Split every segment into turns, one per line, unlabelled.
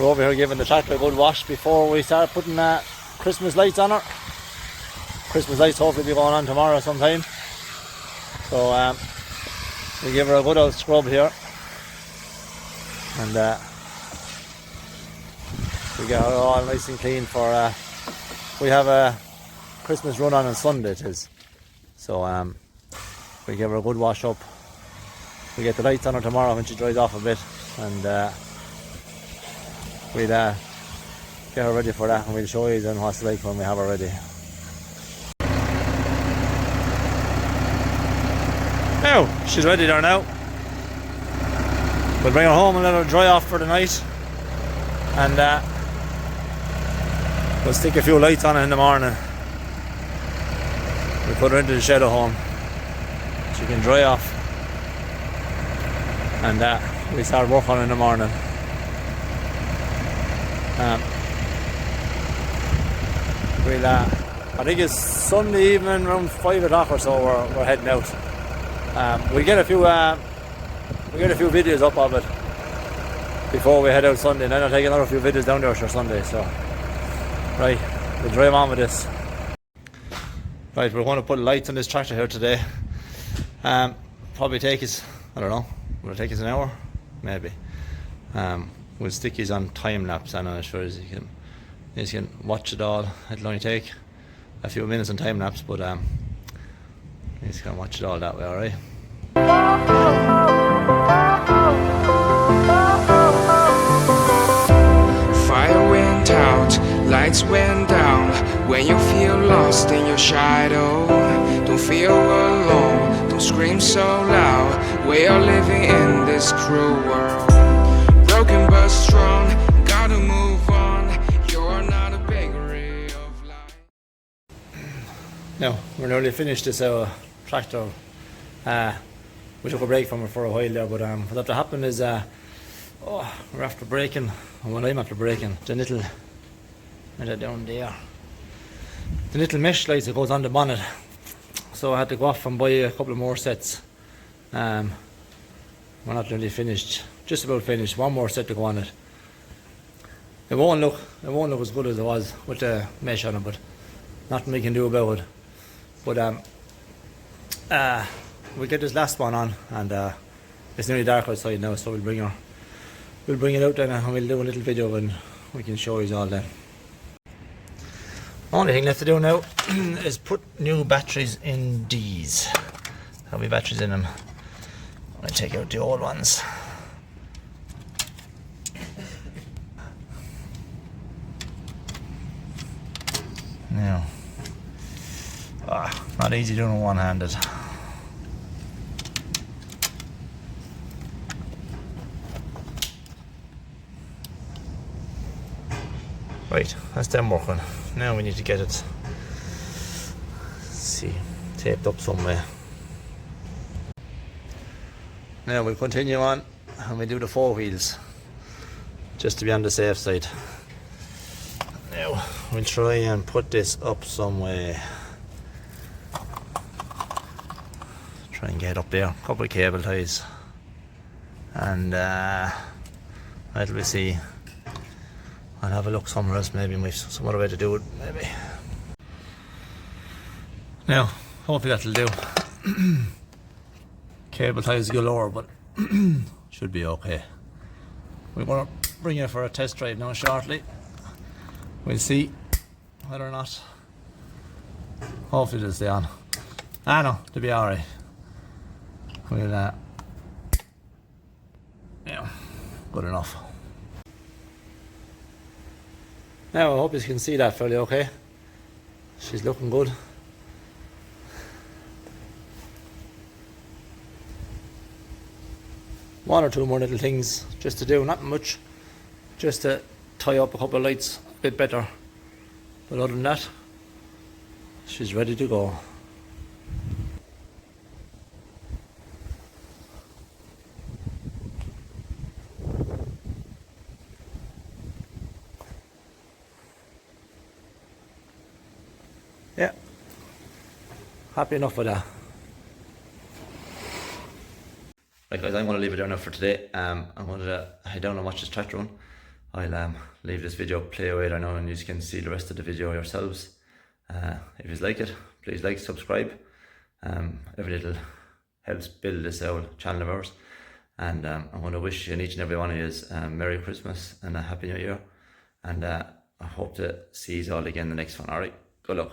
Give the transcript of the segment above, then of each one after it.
We're over here giving the tractor a good wash before we start putting Christmas lights on it. Christmas lights hopefully be going on tomorrow sometime. So we give her a good old scrub here. And we get her all nice and clean for we have a Christmas run on Sunday it is. So we give her a good wash up. We get the lights on her tomorrow when she dries off a bit, and we'll get her ready for that, and we'll show you then what it's like when we have her ready. Now, she's ready there now. We'll bring her home and let her dry off for the night, and we'll stick a few lights on her in the morning. We'll put her into the shed at home. She can dry off, and we start work on her in the morning. I think it's Sunday evening around 5 o'clock or so we're heading out. We get a few videos up of it before we head out Sunday, and then I'll take another few videos down there for Sunday. So right, we'll drive on with this. Right, we're going to put lights on this tractor here today. Probably take us, I don't know, will it take us an hour? Maybe. We'll stick these on time lapse, and I'm sure as you can watch it all. It'll only take a few minutes on time lapse, but you just can watch it all that way, alright?
Fire went out, lights went down. When you feel lost in your shadow, don't feel alone, don't scream so loud. We are living in this cruel world, broken but strong, gotta move on. You're not a bakery of life.
Now, we're nearly finished this tractor. We took a break from it for a while there, but what have to happen is we're after braking, and when I'm after braking, the little down there, the little mesh lights that goes on the bonnet, so I had to go off and buy a couple of more sets. We're not really finished, just about finished. One more set to go on it. It won't look as good as it was with the mesh on it, but nothing we can do about it. But we'll get this last one on, and it's nearly dark outside now, so we'll bring it out then, and we'll do a little video and we can show you all then. Only thing left to do now is put new batteries in these. There'll be batteries in them. I'll take out the old ones. Now, not easy doing it one-handed. Right, that's them working. Now we need to get it, taped up somewhere. Now we'll continue on and we do the 4 wheels, just to be on the safe side. Now we'll try and put this up somewhere. Try and get up there. A couple of cable ties, and that'll we see. I'll have a look somewhere else, maybe some other way to do it, maybe. Now, hopefully that'll do. Cable ties galore, but should be okay. We want to bring you for a test drive now shortly. We'll see whether or not. Hopefully it'll stay on. No, it'll be alright. We'll yeah, good enough. Now I hope you can see that fairly okay. She's looking good. One or two more little things just to do, not much, just to tie up a couple of lights a bit better. But other than that, she's ready to go. Yeah, happy enough with that. Right guys, I'm going to leave it there now for today. I'm going to head down and watch this tractor run. I'll leave this video play away there now, and you can see the rest of the video yourselves. If you like it, please like, subscribe. Every little helps build this channel of ours. And I want to wish each and every one of you Merry Christmas and a Happy New Year. And I hope to see you all again the next one. Alright, good luck.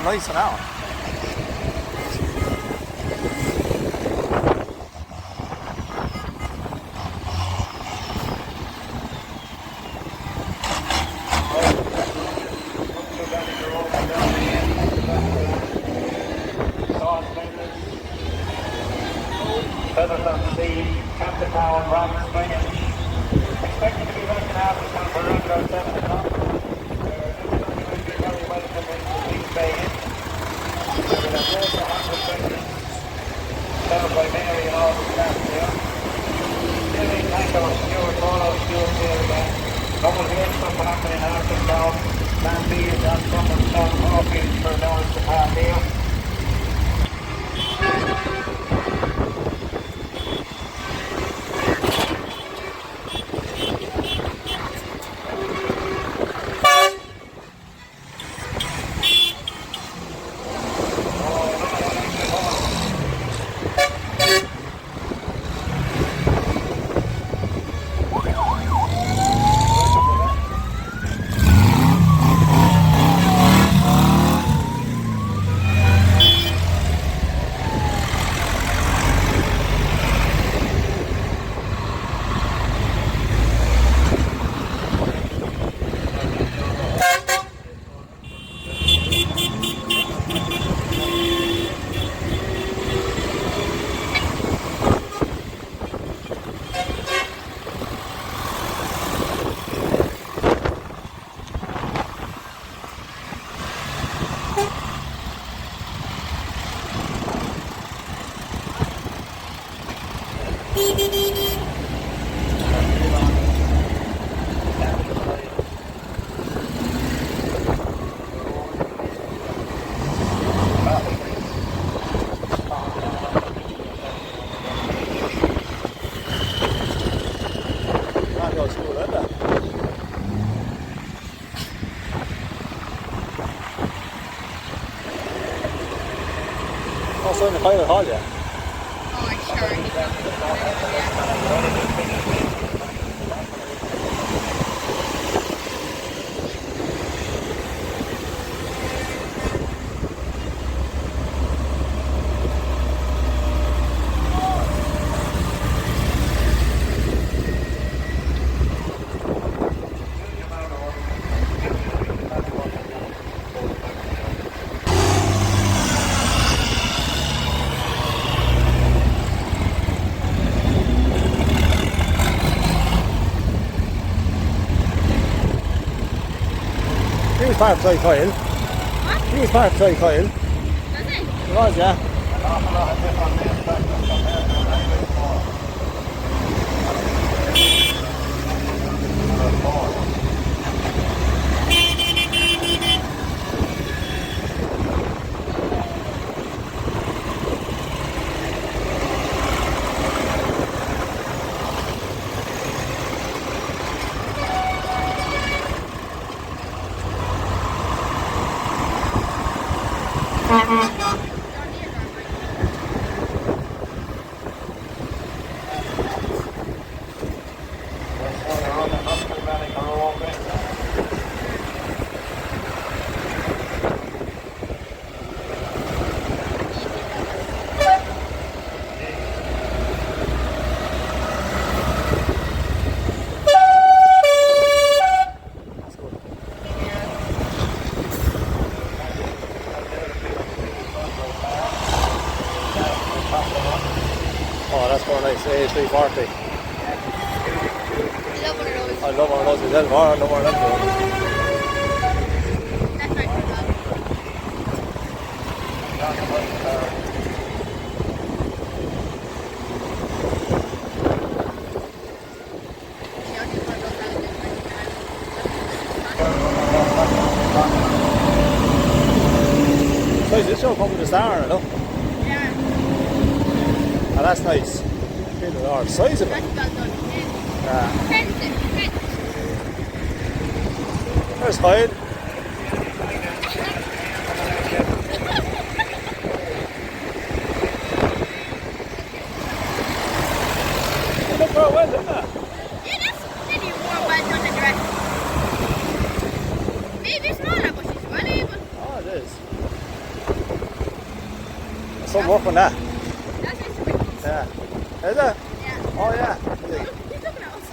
Nice and out.
Featherstone Steve, Captain Town, Robert Williams. Expected to be back in Africa for around about 7 o'clock. You're very welcome into Leeds Bay Inn. With a great reception, served by Mary and all the staff there. Jimmy, Tango, Stuart, Rollo, Stuart here again. Double here, something happening in Arkansas. Man B is on from the Son Hawkins for Norris to pass here.
Also in the pilot hall, yeah.
Oh, I'm sure he's not going to
was parked beside Kyle.
What?
He was parked beside Kyle.
Does it?
He was, yeah.
An awful lot of different inspectors compared to the highway before.
Oh, that's more nice. A340.
I love one of those.
I love one of those as well. I love one of them.
That's right.
So this show come with a star, look.
Yeah.
Oh, that's nice. Feel the large size of it.
That's well done.
Yeah.
Expensive.
There's Hyde. Look for a well, isn't it?
Yeah, that's maybe more well done than the rest. Maybe smaller, but she's well able.
Oh, it is. There's some work on that.
That's nice to witness.
Yeah. Is it?
Yeah.
Oh, yeah.
Look, he's looking at us.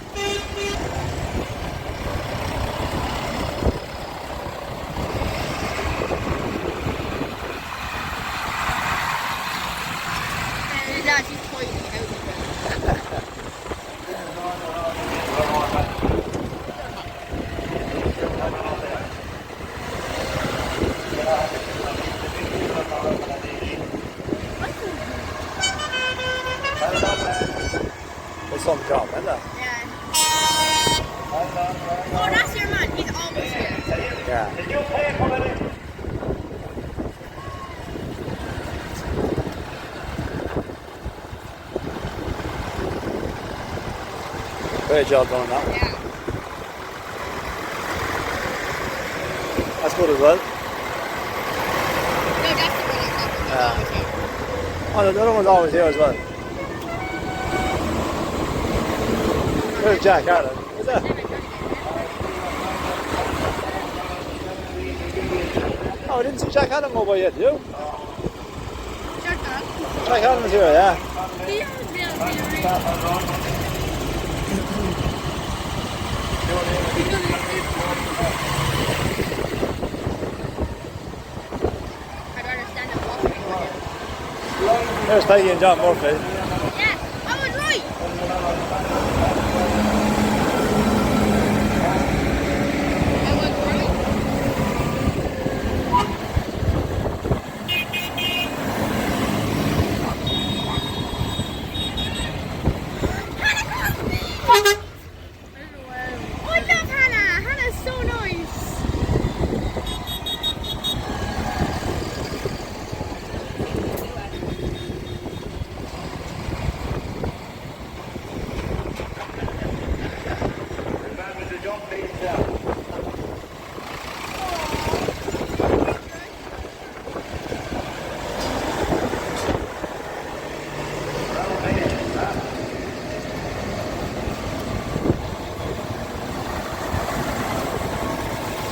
And that she's pointing out.
It's some job, isn't it?
Yeah. Oh, that's your man. He's always here.
Yeah.
Did you pay for it?
Great job done on that.
Yeah.
That's good as well.
No, that's the one I'm talking about.
Yeah.
Always here.
Oh, the other one's always here as well. There's Jack Allen. Is that? Oh, I didn't see Jack Allen go by yet, did you?
Shut up.
Jack Allen's here, yeah.
I'd rather stand up walking with him.
There's Peggy and John Murphy.
Yeah, I was right. I was right. I love Hannah. Hannah's so nice.
Remember to jump these down.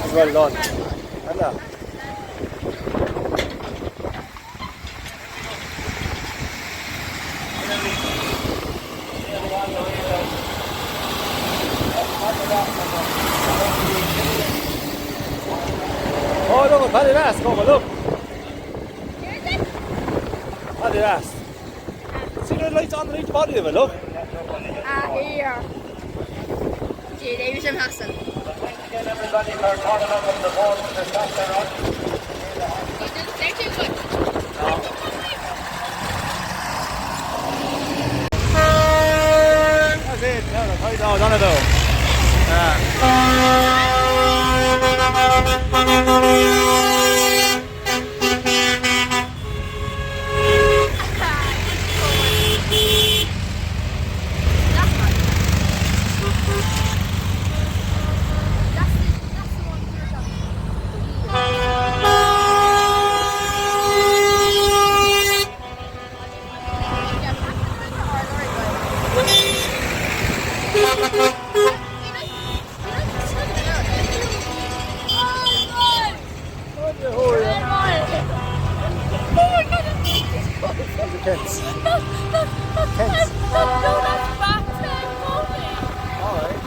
That's well done. Hello. Oh, look, a Paddy Lass coming, look. Paddy Lass. See the lights underneath the body of it, look.
Here. Gee, they was some hassle.
again, everybody, for turning up on the board to stop their run.
They're too good.
That's it. No, that's how you know, done it though. Tense. Alright.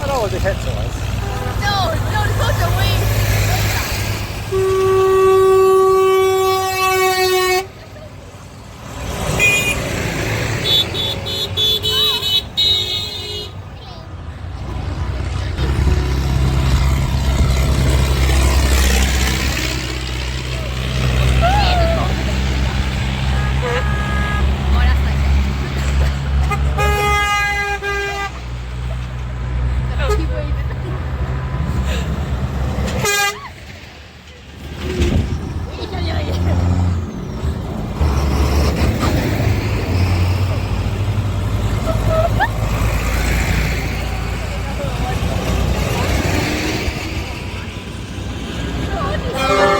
I know what the tense was.
No, it's such a waste.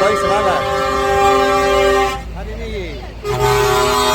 Right, Samantha. How do you need?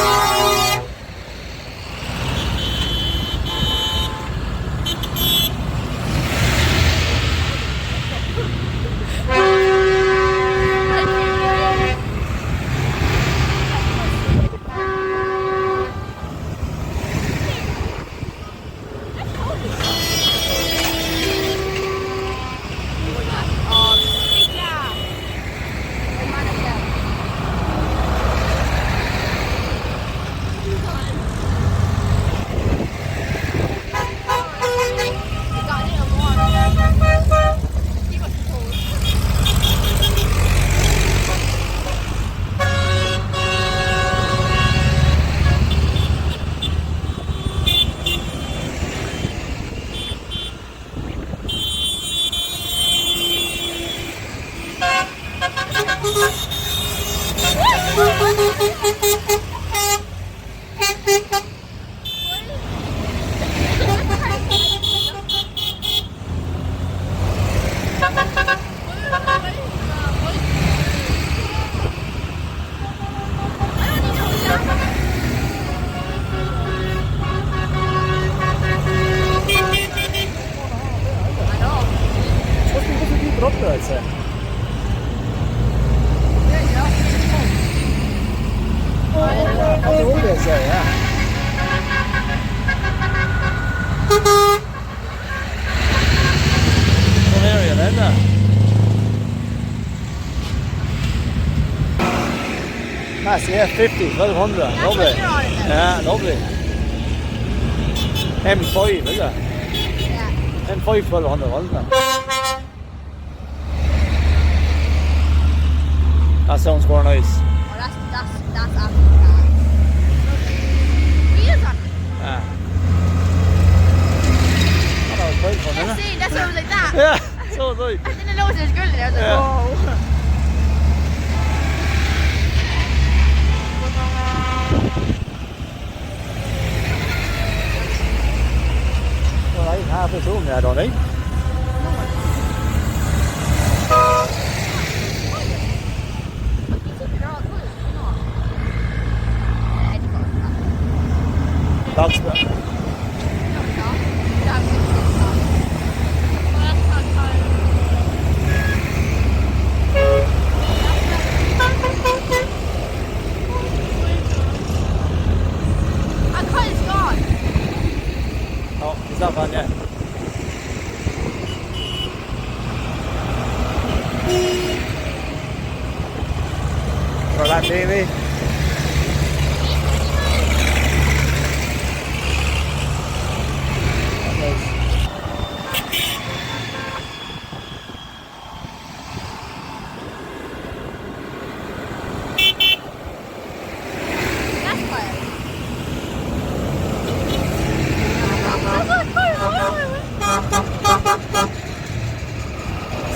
Up there, I'd say. That's the old I'd say, yeah. Good area then, Nice, yeah, 50, 1200, lovely. Yeah, lovely. M5, is it?
Yeah.
M5 1200, wasn't it? That sounds quite nice.
Oh, that's absolutely bad. Wheels on it.
Yeah. Oh, that was quite fun,
Yeah,
isn't it?
see, that's why I was like that.
Yeah, so was I.
I didn't know there was a girl in there. I was like,
Yeah.
whoa.
Well, I halfway through me, I don't think. Dog's Oh, he's not gone yet. For that baby.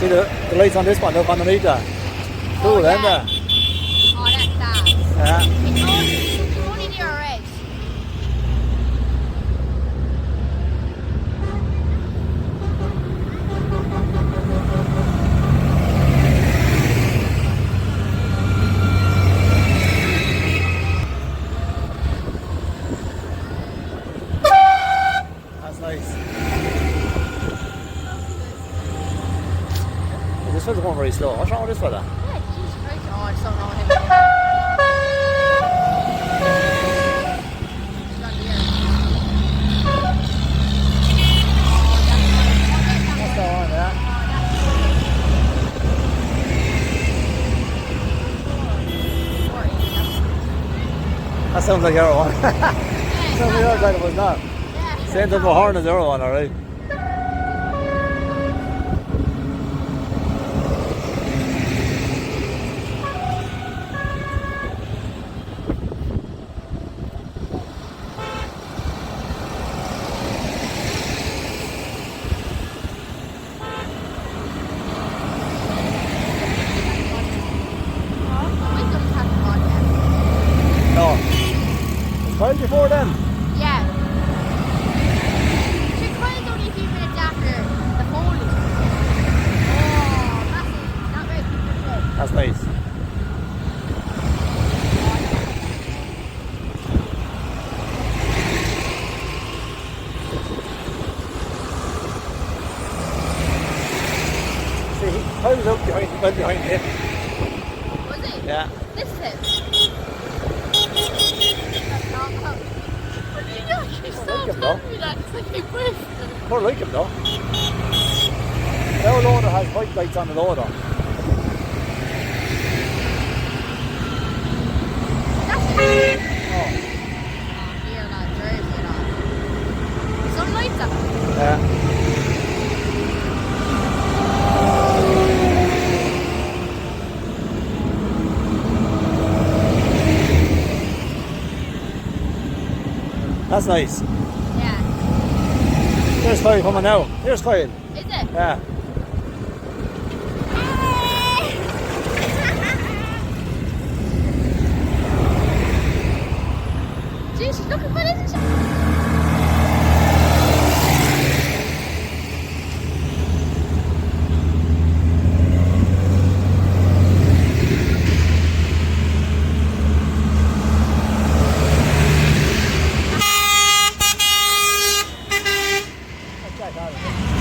see the lights on this one up underneath that. Cool,
yeah.
isn't it?
Oh, that's that.
Yeah.
It's only near our edge.
That's nice. Oh, this fella's going very slow. What's wrong with this fella?
Yeah, Jesus Christ. Oh, I just don't know him. He's not here.
That's the one, yeah. That sounds like your one. Sounds like yours, like it was not. Same type of horn as the other one, alright. No. It's right before them.
Yeah. She cried only a few minutes after the foliage. Oh, massive. Not very good.
That's nice. See, I was out behind, went behind him.
Was it?
Yeah.
This is it. What did you do? You
like
stopped
him, though.
telling me that. It's like a question.
More like him though. Our loader has white lights on the loader.
That's it.
Oh.
Here, not Jersey, not. Some lights up.
Yeah. That's nice.
Yeah.
Here's Kyle coming now. Here's Kyle.
Is it?
Yeah.
Gee, she's looking for it, isn't she?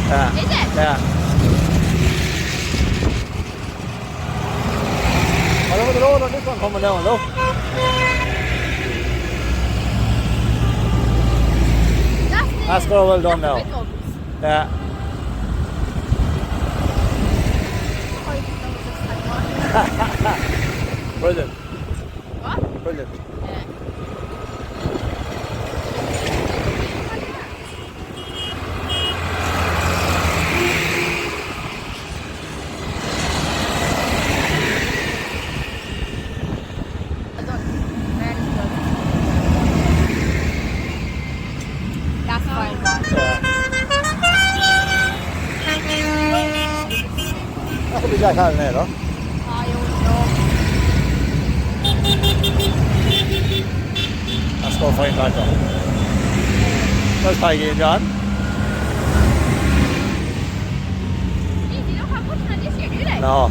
Yeah.
Is it?
Yeah. Well, look at the road on this one coming down, look. That's going well done now. Yeah. Brilliant.
What?
Brilliant.
Yeah. That's fine.
Yeah. That could be Jack Allen there, though.
Oh, you wouldn't know.
Let's go find that though. There's Peggy and John.
Geez, you don't have much on this year, do they?
No.